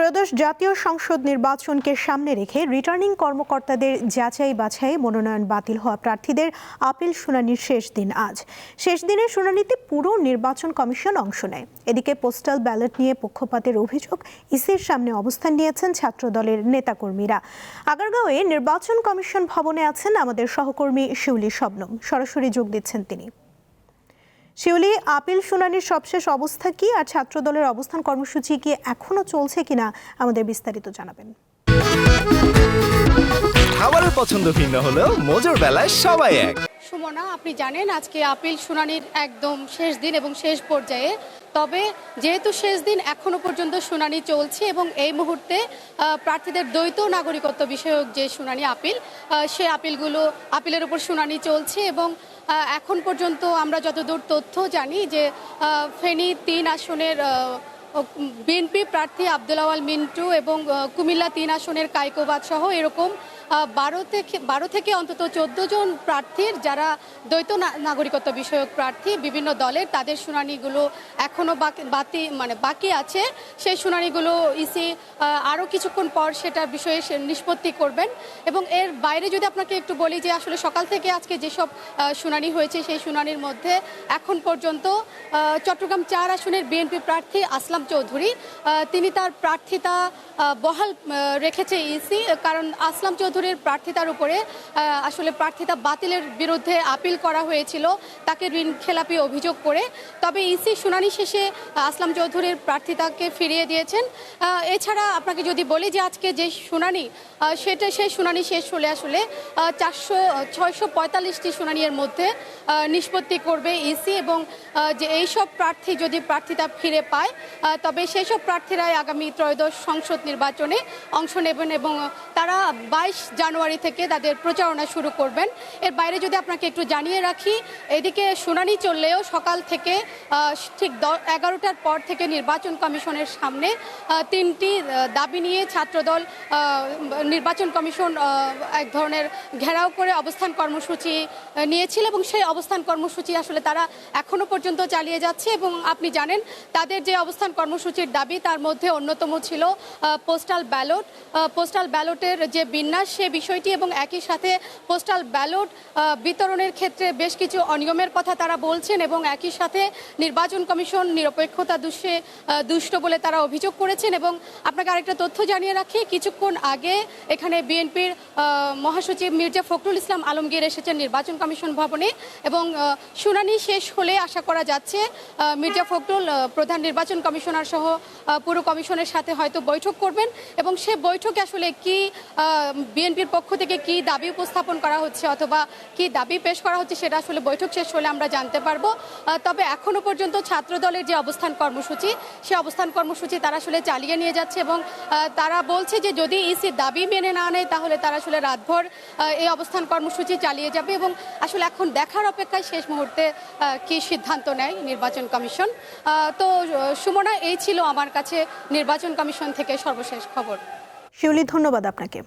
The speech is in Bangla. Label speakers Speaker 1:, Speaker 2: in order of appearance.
Speaker 1: ত্রয়োদশ জাতীয় সংসদ নির্বাচনকে সামনে রেখে রিটার্নিং কর্মকর্তাদের যাচাই বাছাই মনোনয়ন বাতিল হওয়া প্রার্থীদের আপিল শুনানির শেষ দিন আজ। শেষ দিনের শুনানিতে পুরো নির্বাচন কমিশন অংশ নেয়। এদিকে পোস্টাল ব্যালট নিয়ে পক্ষপাতের অভিযোগ ইসির সামনে অবস্থান নিয়েছেন ছাত্রদলের নেতাকর্মীরা। আগারগাঁওয়ে নির্বাচন কমিশন ভবনে আছেন আমাদের সহকর্মী শিউলি শবনম, সরাসরি যোগ দিচ্ছেন তিনি। শিউলি, আপিল শুনানির সবশেষ অবস্থা কি, আর ছাত্রদলের অবস্থান কর্মসূচি কি এখনো চলছে কিনা আমাদের বিস্তারিত জানাবেন।
Speaker 2: খাবারের পছন্দ ভিন্ন হলেও মজার বেলায় সবাই এক।
Speaker 3: সুমনা, আপনি জানেন আজকে আপিল শুনানির একদম শেষ দিন এবং শেষ পর্যায়ে। তবে যেহেতু শেষ দিন, এখনো পর্যন্ত শুনানি চলছে এবং এই মুহূর্তে প্রার্থীদের দ্বৈত নাগরিকত্ব বিষয়ক যে শুনানি সে আপিলের উপর শুনানি চলছে এবং এখন পর্যন্ত আমরা যতদূর তথ্য জানি যে ফেনী ৩ আসনের বিএনপি প্রার্থী আব্দুল আওয়াল মিন্টু এবং কুমিল্লা ৩ আসনের কাইকোবাদ সহ এরকম 12 থেকে অন্তত 14 জন প্রার্থীর যারা দ্বৈত নাগরিকত্ব বিষয়ক প্রার্থী বিভিন্ন দলের, তাদের শুনানিগুলো এখনও বাকি আছে। সেই শুনানিগুলো ইসি আরও কিছুক্ষণ পর সেটার বিষয়ে নিষ্পত্তি করবেন। এবং এর বাইরে যদি আপনাকে একটু বলি যে আসলে সকাল থেকে আজকে যেসব শুনানি হয়েছে সেই শুনানির মধ্যে এখন পর্যন্ত চট্টগ্রাম 4 আসনের বিএনপি প্রার্থী আসলাম চৌধুরী তিনি তার প্রার্থিতা বহাল রেখেছে ইসি, কারণ আসলাম চৌধুরীর প্রার্থিতার উপরে আসলে প্রার্থিতা বাতিলের বিরুদ্ধে আপিল করা হয়েছিল তাকে ঋণ খেলাপি অভিযোগ করে। তবে ইসি শুনানি শেষে আসলাম চৌধুরীর প্রার্থিতাকে ফিরিয়ে দিয়েছেন। এছাড়া আপনাকে যদি বলি যে আজকে যে শুনানি সেই শুনানি শেষ হলে আসলে 645টি শুনানির মধ্যে নিষ্পত্তি করবে ইসি এবং যে এইসব প্রার্থী যদি প্রার্থিতা ফিরে পায় তবে সেই সব প্রার্থীরাই আগামী ত্রয়োদশ সংসদ নির্বাচনে অংশ নেবেন এবং তারা 22 জানুয়ারি থেকে তাদের প্রচারণা শুরু করবেন। এর বাইরে যদি আপনাকে একটু জানিয়ে রাখি, এদিকে শুনানি চললেও সকাল থেকে ঠিক 11টার পর থেকে নির্বাচন কমিশনের সামনে 3টি দাবি নিয়ে ছাত্রদল নির্বাচন কমিশন এক ধরনের ঘেরাও করে অবস্থান কর্মসূচি নিয়েছিল এবং সেই অবস্থান কর্মসূচি আসলে তারা এখনো পর্যন্ত চালিয়ে যাচ্ছে। এবং আপনি জানেন তাদের যে অবস্থান কর্মসূচির দাবি তার মধ্যে অন্যতম ছিল পোস্টাল ব্যালটের যে বিন্যাস সে বিষয়টি এবং একই সাথে পোস্টাল ব্যালট বিতরণের ক্ষেত্রে বেশ কিছু অনিয়মের কথা তারা বলছেন এবং একই সাথে নির্বাচন কমিশন নিরপেক্ষতা দুষ্ট বলে তারা অভিযোগ করেছেন। এবং আপনাকে আরেকটা তথ্য জানিয়ে রাখি, কিছুক্ষণ আগে এখানে বিএনপির মহাসচিব মির্জা ফখরুল ইসলাম আলমগীর এসেছেন নির্বাচন কমিশন ভবনে এবং শুনানি শেষ হলে আশা করা যাচ্ছে মির্জা ফখরুল প্রধান নির্বাচন কমিশনার সহ পুরো কমিশনের সাথে হয়তো বৈঠক করবেন এবং সে বৈঠকে আসলে কি বিএনপির পক্ষ থেকে কি দাবি উপস্থাপন করা হচ্ছে অথবা কি দাবি পেশ করা হচ্ছে সেটা আসলে বৈঠক শেষ হলে আমরা জানতে পারবো। তবে এখনো পর্যন্ত ছাত্রদলের যে অবস্থান কর্মসূচি সে অবস্থান কর্মসূচি তারা আসলে চালিয়ে নিয়ে যাচ্ছে এবং তারা বলছে যে যদি ইসি দাবি মেনে না নেয় তাহলে তারা আসলে রাতভর এই অবস্থান কর্মসূচি চালিয়ে যাবে এবং আসলে এখন দেখার অপেক্ষায় শেষ মুহূর্তে কি সিদ্ধান্ত নেয় নির্বাচন কমিশন। তো সুমনা, এই ছিল আমার কাছে নির্বাচন কমিশন থেকে সর্বশেষ খবর।
Speaker 1: শিউলি, ধন্যবাদ আপনাকে।